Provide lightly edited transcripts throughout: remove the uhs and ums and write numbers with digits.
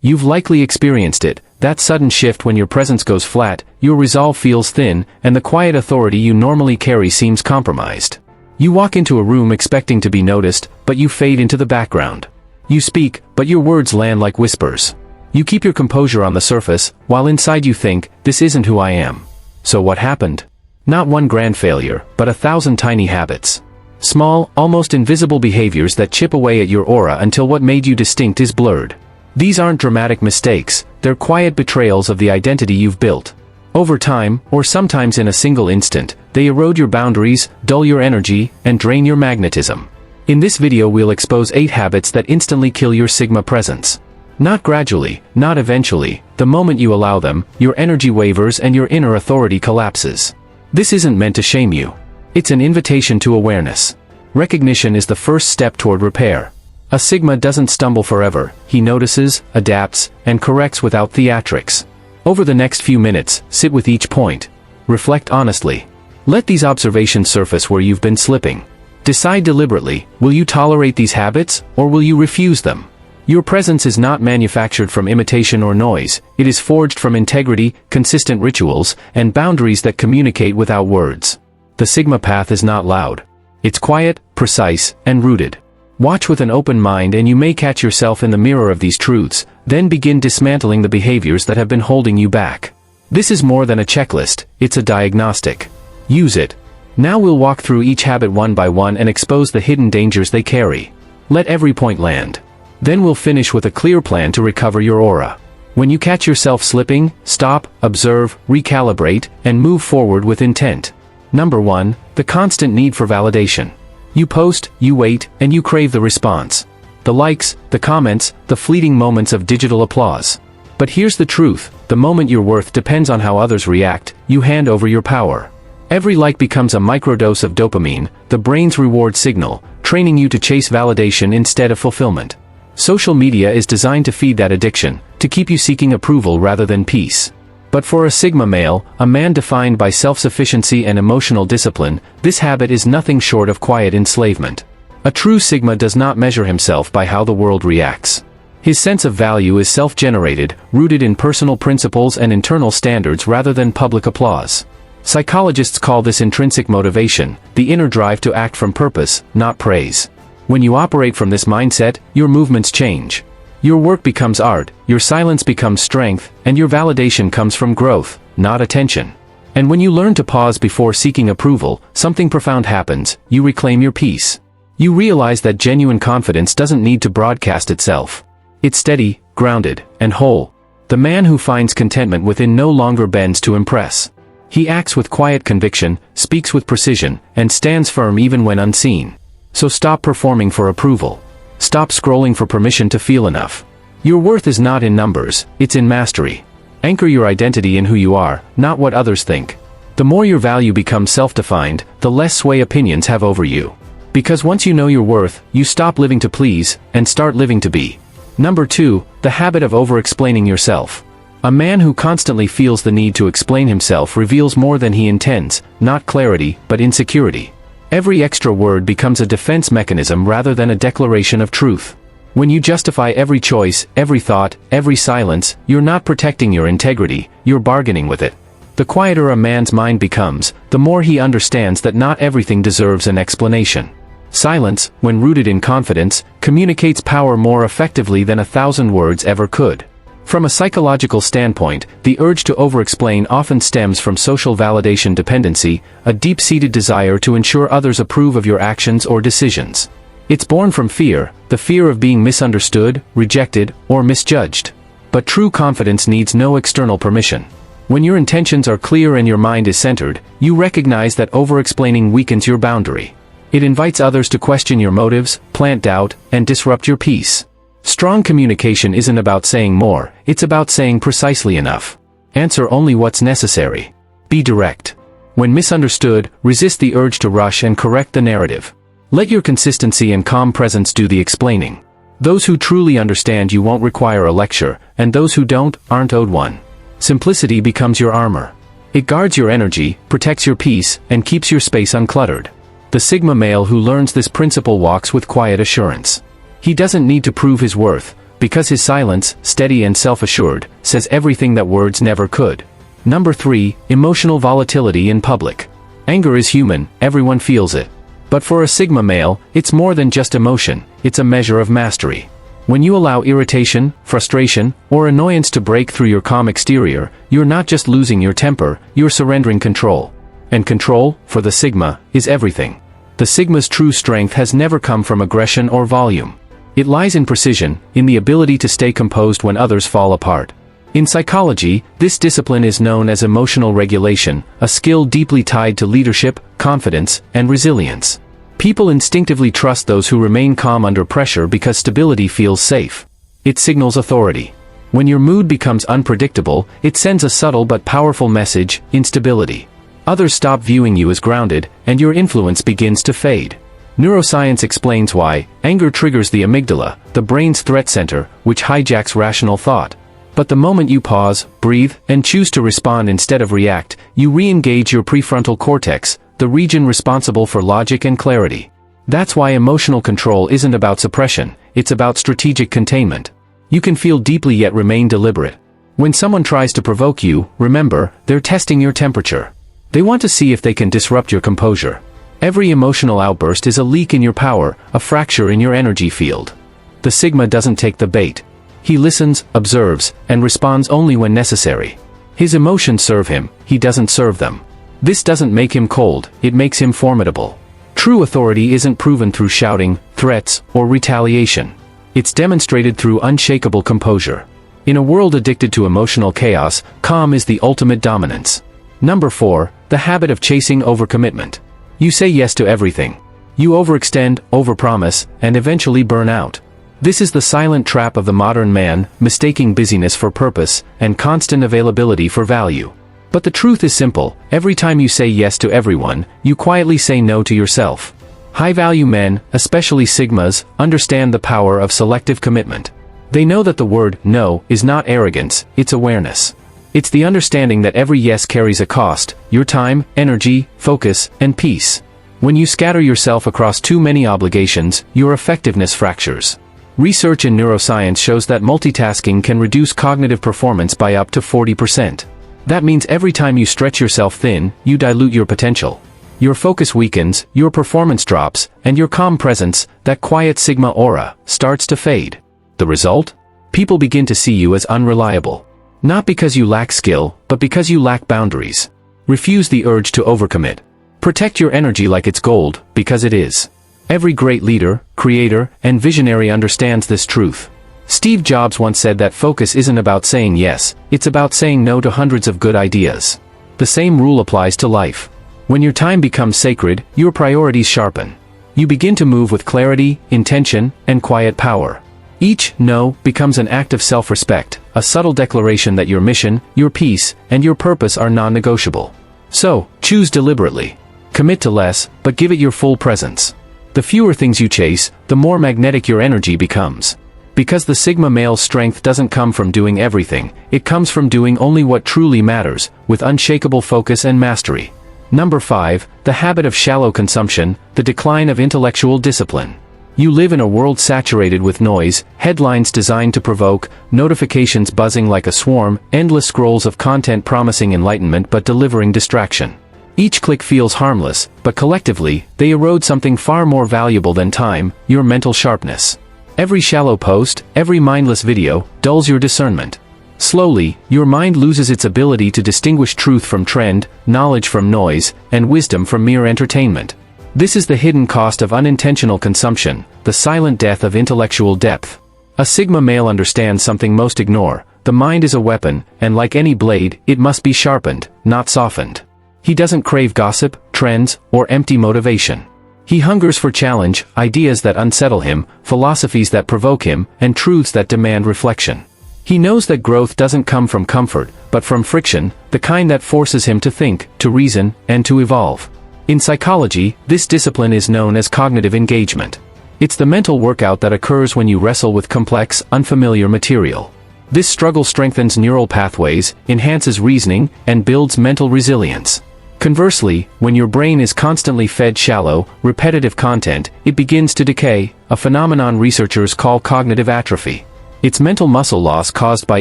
You've likely experienced it, that sudden shift when your presence goes flat, your resolve feels thin, and the quiet authority you normally carry seems compromised. You walk into a room expecting to be noticed, but you fade into the background. You speak, but your words land like whispers. You keep your composure on the surface, while inside you think, this isn't who I am. So what happened? Not one grand failure, but 1,000 tiny habits. Small, almost invisible behaviors that chip away at your aura until what made you distinct is blurred. These aren't dramatic mistakes, they're quiet betrayals of the identity you've built. Over time, or sometimes in a single instant, they erode your boundaries, dull your energy, and drain your magnetism. In this video we'll expose 8 habits that instantly kill your Sigma presence. Not gradually, not eventually, the moment you allow them, your energy wavers and your inner authority collapses. This isn't meant to shame you. It's an invitation to awareness. Recognition is the first step toward repair. A Sigma doesn't stumble forever, he notices, adapts, and corrects without theatrics. Over the next few minutes, sit with each point. Reflect honestly. Let these observations surface where you've been slipping. Decide deliberately, will you tolerate these habits, or will you refuse them? Your presence is not manufactured from imitation or noise, it is forged from integrity, consistent rituals, and boundaries that communicate without words. The Sigma path is not loud. It's quiet, precise, and rooted. Watch with an open mind and you may catch yourself in the mirror of these truths, then begin dismantling the behaviors that have been holding you back. This is more than a checklist, it's a diagnostic. Use it. Now we'll walk through each habit one by one and expose the hidden dangers they carry. Let every point land. Then we'll finish with a clear plan to recover your aura. When you catch yourself slipping, stop, observe, recalibrate, and move forward with intent. Number 1, the constant need for validation. You post, you wait, and you crave the response. The likes, the comments, the fleeting moments of digital applause. But here's the truth, the moment your worth depends on how others react, you hand over your power. Every like becomes a microdose of dopamine, the brain's reward signal, training you to chase validation instead of fulfillment. Social media is designed to feed that addiction, to keep you seeking approval rather than peace. But for a Sigma male, a man defined by self-sufficiency and emotional discipline, this habit is nothing short of quiet enslavement. A true Sigma does not measure himself by how the world reacts. His sense of value is self-generated, rooted in personal principles and internal standards rather than public applause. Psychologists call this intrinsic motivation, the inner drive to act from purpose, not praise. When you operate from this mindset, your movements change. Your work becomes art, your silence becomes strength, and your validation comes from growth, not attention. And when you learn to pause before seeking approval, something profound happens, you reclaim your peace. You realize that genuine confidence doesn't need to broadcast itself. It's steady, grounded, and whole. The man who finds contentment within no longer bends to impress. He acts with quiet conviction, speaks with precision, and stands firm even when unseen. So stop performing for approval. Stop scrolling for permission to feel enough. Your worth is not in numbers, it's in mastery. Anchor your identity in who you are, not what others think. The more your value becomes self-defined, the less sway opinions have over you. Because once you know your worth, you stop living to please, and start living to be. Number 2, the habit of over-explaining yourself. A man who constantly feels the need to explain himself reveals more than he intends, not clarity, but insecurity. Every extra word becomes a defense mechanism rather than a declaration of truth. When you justify every choice, every thought, every silence, you're not protecting your integrity, you're bargaining with it. The quieter a man's mind becomes, the more he understands that not everything deserves an explanation. Silence, when rooted in confidence, communicates power more effectively than 1,000 words ever could. From a psychological standpoint, the urge to over-explain often stems from social validation dependency, a deep-seated desire to ensure others approve of your actions or decisions. It's born from fear, the fear of being misunderstood, rejected, or misjudged. But true confidence needs no external permission. When your intentions are clear and your mind is centered, you recognize that over-explaining weakens your boundary. It invites others to question your motives, plant doubt, and disrupt your peace. Strong communication isn't about saying more, it's about saying precisely enough. Answer only what's necessary. Be direct. When misunderstood, resist the urge to rush and correct the narrative. Let your consistency and calm presence do the explaining. Those who truly understand you won't require a lecture, and those who don't, aren't owed one. Simplicity becomes your armor. It guards your energy, protects your peace, and keeps your space uncluttered. The Sigma male who learns this principle walks with quiet assurance. He doesn't need to prove his worth, because his silence, steady and self-assured, says everything that words never could. Number 3, emotional volatility in public. Anger is human, everyone feels it. But for a Sigma male, it's more than just emotion, it's a measure of mastery. When you allow irritation, frustration, or annoyance to break through your calm exterior, you're not just losing your temper, you're surrendering control. And control, for the Sigma, is everything. The Sigma's true strength has never come from aggression or volume. It lies in precision, in the ability to stay composed when others fall apart. In psychology, this discipline is known as emotional regulation, a skill deeply tied to leadership, confidence, and resilience. People instinctively trust those who remain calm under pressure because stability feels safe. It signals authority. When your mood becomes unpredictable, it sends a subtle but powerful message: instability. Others stop viewing you as grounded, and your influence begins to fade. Neuroscience explains why. Anger triggers the amygdala, the brain's threat center, which hijacks rational thought. But the moment you pause, breathe, and choose to respond instead of react, you re-engage your prefrontal cortex, the region responsible for logic and clarity. That's why emotional control isn't about suppression, it's about strategic containment. You can feel deeply yet remain deliberate. When someone tries to provoke you, remember, they're testing your temperature. They want to see if they can disrupt your composure. Every emotional outburst is a leak in your power, a fracture in your energy field. The Sigma doesn't take the bait. He listens, observes, and responds only when necessary. His emotions serve him, he doesn't serve them. This doesn't make him cold, it makes him formidable. True authority isn't proven through shouting, threats, or retaliation. It's demonstrated through unshakable composure. In a world addicted to emotional chaos, calm is the ultimate dominance. Number 4, the habit of chasing overcommitment. You say yes to everything. You overextend, overpromise, and eventually burn out. This is the silent trap of the modern man, mistaking busyness for purpose, and constant availability for value. But the truth is simple: every time you say yes to everyone, you quietly say no to yourself. High-value men, especially Sigmas, understand the power of selective commitment. They know that the word no is not arrogance, it's awareness. It's the understanding that every yes carries a cost: your time, energy, focus, and peace. When you scatter yourself across too many obligations, your effectiveness fractures. Research in neuroscience shows that multitasking can reduce cognitive performance by up to 40%. That means every time you stretch yourself thin, you dilute your potential. Your focus weakens, your performance drops, and your calm presence, that quiet Sigma aura, starts to fade. The result? People begin to see you as unreliable. Not because you lack skill, but because you lack boundaries. Refuse the urge to overcommit. Protect your energy like it's gold, because it is. Every great leader, creator, and visionary understands this truth. Steve Jobs once said that focus isn't about saying yes, it's about saying no to hundreds of good ideas. The same rule applies to life. When your time becomes sacred, your priorities sharpen. You begin to move with clarity, intention, and quiet power. Each no becomes an act of self-respect, a subtle declaration that your mission, your peace, and your purpose are non-negotiable. So, choose deliberately. Commit to less, but give it your full presence. The fewer things you chase, the more magnetic your energy becomes. Because the Sigma male's strength doesn't come from doing everything, it comes from doing only what truly matters, with unshakable focus and mastery. Number 5, the habit of shallow consumption, the decline of intellectual discipline. You live in a world saturated with noise, headlines designed to provoke, notifications buzzing like a swarm, endless scrolls of content promising enlightenment but delivering distraction. Each click feels harmless, but collectively, they erode something far more valuable than time: your mental sharpness. Every shallow post, every mindless video, dulls your discernment. Slowly, your mind loses its ability to distinguish truth from trend, knowledge from noise, and wisdom from mere entertainment. This is the hidden cost of unintentional consumption, the silent death of intellectual depth. A Sigma male understands something most ignore: the mind is a weapon, and like any blade, it must be sharpened, not softened. He doesn't crave gossip, trends, or empty motivation. He hungers for challenge, ideas that unsettle him, philosophies that provoke him, and truths that demand reflection. He knows that growth doesn't come from comfort, but from friction, the kind that forces him to think, to reason, and to evolve. In psychology, this discipline is known as cognitive engagement. It's the mental workout that occurs when you wrestle with complex, unfamiliar material. This struggle strengthens neural pathways, enhances reasoning, and builds mental resilience. Conversely, when your brain is constantly fed shallow, repetitive content, it begins to decay, a phenomenon researchers call cognitive atrophy. It's mental muscle loss caused by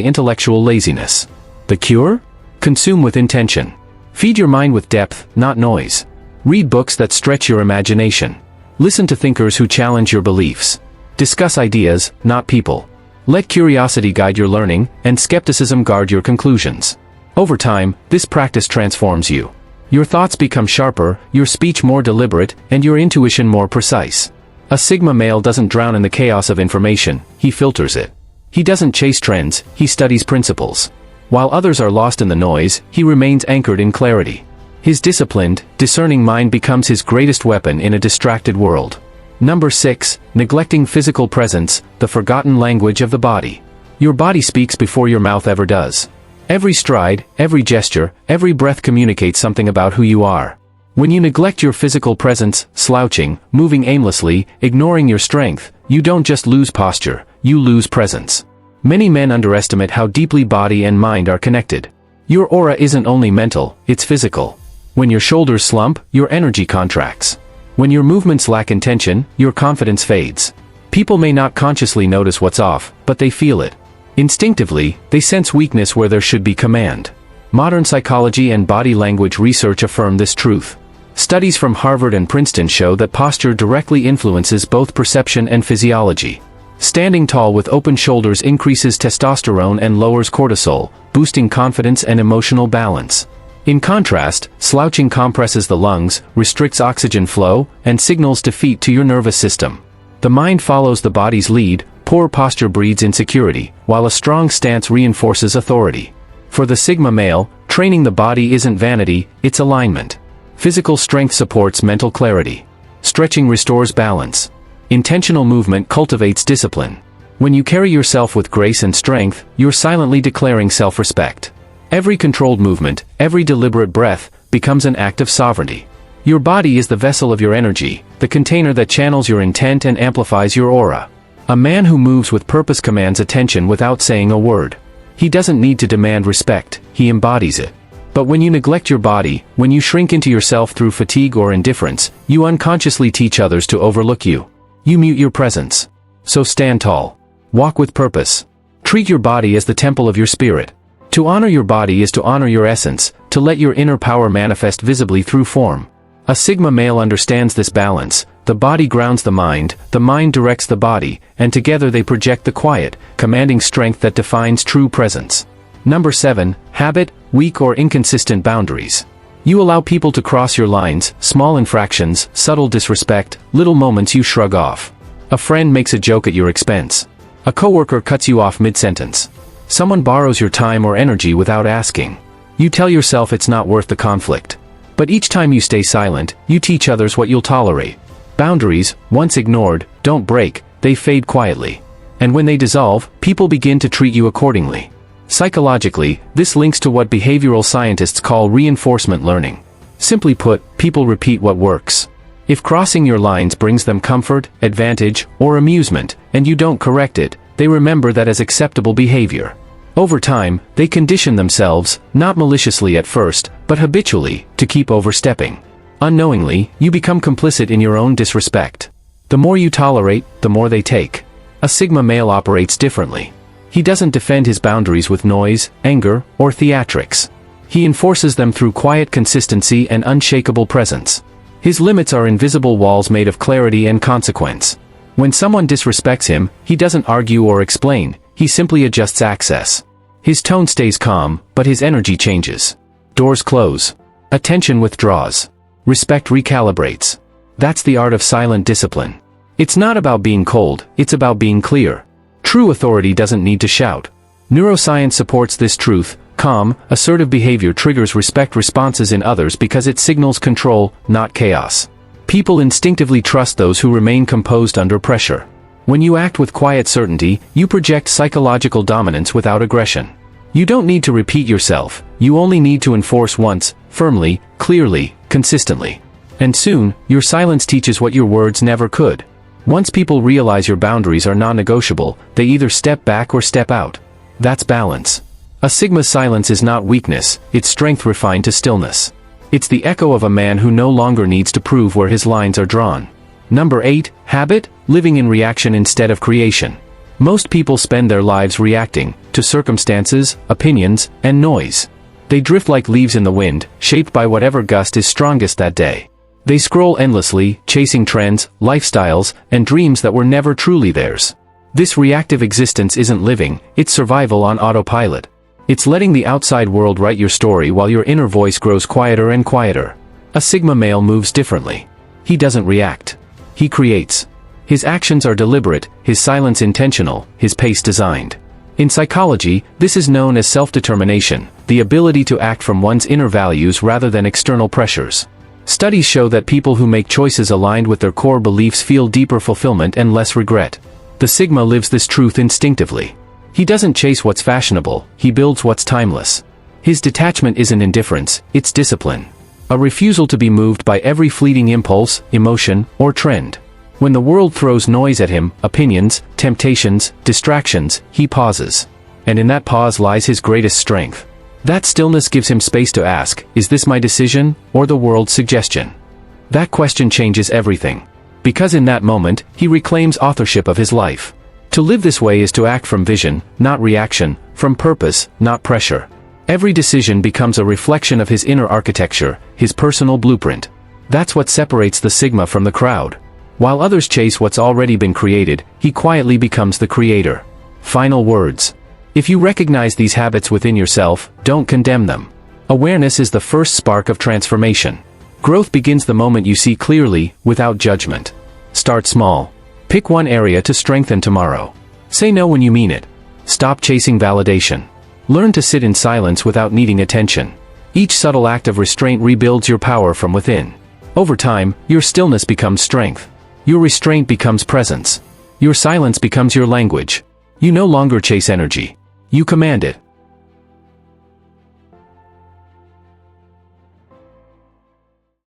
intellectual laziness. The cure? Consume with intention. Feed your mind with depth, not noise. Read books that stretch your imagination. Listen to thinkers who challenge your beliefs. Discuss ideas, not people. Let curiosity guide your learning, and skepticism guard your conclusions. Over time, this practice transforms you. Your thoughts become sharper, your speech more deliberate, and your intuition more precise. A Sigma male doesn't drown in the chaos of information, he filters it. He doesn't chase trends, he studies principles. While others are lost in the noise, he remains anchored in clarity. His disciplined, discerning mind becomes his greatest weapon in a distracted world. Number 6. Neglecting physical presence, the forgotten language of the body. Your body speaks before your mouth ever does. Every stride, every gesture, every breath communicates something about who you are. When you neglect your physical presence, slouching, moving aimlessly, ignoring your strength, you don't just lose posture, you lose presence. Many men underestimate how deeply body and mind are connected. Your aura isn't only mental, it's physical. When your shoulders slump, your energy contracts. When your movements lack intention, your confidence fades. People may not consciously notice what's off, but they feel it. Instinctively, they sense weakness where there should be command. Modern psychology and body language research affirm this truth. Studies from Harvard and Princeton show that posture directly influences both perception and physiology. Standing tall with open shoulders increases testosterone and lowers cortisol, boosting confidence and emotional balance. In contrast, slouching compresses the lungs, restricts oxygen flow, and signals defeat to your nervous system. The mind follows the body's lead. Poor posture breeds insecurity, while a strong stance reinforces authority. For the Sigma male, training the body isn't vanity, it's alignment. Physical strength supports mental clarity. Stretching restores balance. Intentional movement cultivates discipline. When you carry yourself with grace and strength, you're silently declaring self-respect. Every controlled movement, every deliberate breath, becomes an act of sovereignty. Your body is the vessel of your energy, the container that channels your intent and amplifies your aura. A man who moves with purpose commands attention without saying a word. He doesn't need to demand respect, he embodies it. But when you neglect your body, when you shrink into yourself through fatigue or indifference, you unconsciously teach others to overlook you. You mute your presence. So stand tall. Walk with purpose. Treat your body as the temple of your spirit. To honor your body is to honor your essence, to let your inner power manifest visibly through form. A Sigma male understands this balance. The body grounds the mind directs the body, and together they project the quiet, commanding strength that defines true presence. Number 7. Habit, weak or inconsistent boundaries. You allow people to cross your lines, small infractions, subtle disrespect, little moments you shrug off. A friend makes a joke at your expense. A coworker cuts you off mid-sentence. Someone borrows your time or energy without asking. You tell yourself it's not worth the conflict. But each time you stay silent, you teach others what you'll tolerate. Boundaries, once ignored, don't break, they fade quietly. And when they dissolve, people begin to treat you accordingly. Psychologically, this links to what behavioral scientists call reinforcement learning. Simply put, people repeat what works. If crossing your lines brings them comfort, advantage, or amusement, and you don't correct it, they remember that as acceptable behavior. Over time, they condition themselves, not maliciously at first, but habitually, to keep overstepping. Unknowingly, you become complicit in your own disrespect. The more you tolerate, the more they take. A Sigma male operates differently. He doesn't defend his boundaries with noise, anger, or theatrics. He enforces them through quiet consistency and unshakable presence. His limits are invisible walls made of clarity and consequence. When someone disrespects him, he doesn't argue or explain, he simply adjusts access. His tone stays calm, but his energy changes. Doors close. Attention withdraws. Respect recalibrates. That's the art of silent discipline. It's not about being cold, it's about being clear. True authority doesn't need to shout. Neuroscience supports this truth. Calm, assertive behavior triggers respect responses in others because it signals control, not chaos. People instinctively trust those who remain composed under pressure. When you act with quiet certainty, you project psychological dominance without aggression. You don't need to repeat yourself, you only need to enforce once, firmly, clearly, consistently. And soon, your silence teaches what your words never could. Once people realize your boundaries are non-negotiable, they either step back or step out. That's balance. A Sigma's silence is not weakness, it's strength refined to stillness. It's the echo of a man who no longer needs to prove where his lines are drawn. Number 8. Habit, living in reaction instead of creation. Most people spend their lives reacting to circumstances, opinions, and noise. They drift like leaves in the wind, shaped by whatever gust is strongest that day. They scroll endlessly, chasing trends, lifestyles, and dreams that were never truly theirs. This reactive existence isn't living, it's survival on autopilot. It's letting the outside world write your story while your inner voice grows quieter and quieter. A Sigma male moves differently. He doesn't react. He creates. His actions are deliberate, his silence intentional, his pace designed. In psychology, this is known as self-determination, the ability to act from one's inner values rather than external pressures. Studies show that people who make choices aligned with their core beliefs feel deeper fulfillment and less regret. The Sigma lives this truth instinctively. He doesn't chase what's fashionable, he builds what's timeless. His detachment isn't indifference, it's discipline. A refusal to be moved by every fleeting impulse, emotion, or trend. When the world throws noise at him, opinions, temptations, distractions, he pauses. And in that pause lies his greatest strength. That stillness gives him space to ask, is this my decision, or the world's suggestion? That question changes everything. Because in that moment, he reclaims authorship of his life. To live this way is to act from vision, not reaction, from purpose, not pressure. Every decision becomes a reflection of his inner architecture, his personal blueprint. That's what separates the Sigma from the crowd. While others chase what's already been created, he quietly becomes the creator. Final words. If you recognize these habits within yourself, don't condemn them. Awareness is the first spark of transformation. Growth begins the moment you see clearly, without judgment. Start small. Pick one area to strengthen tomorrow. Say no when you mean it. Stop chasing validation. Learn to sit in silence without needing attention. Each subtle act of restraint rebuilds your power from within. Over time, your stillness becomes strength. Your restraint becomes presence. Your silence becomes your language. You no longer chase energy. You command it.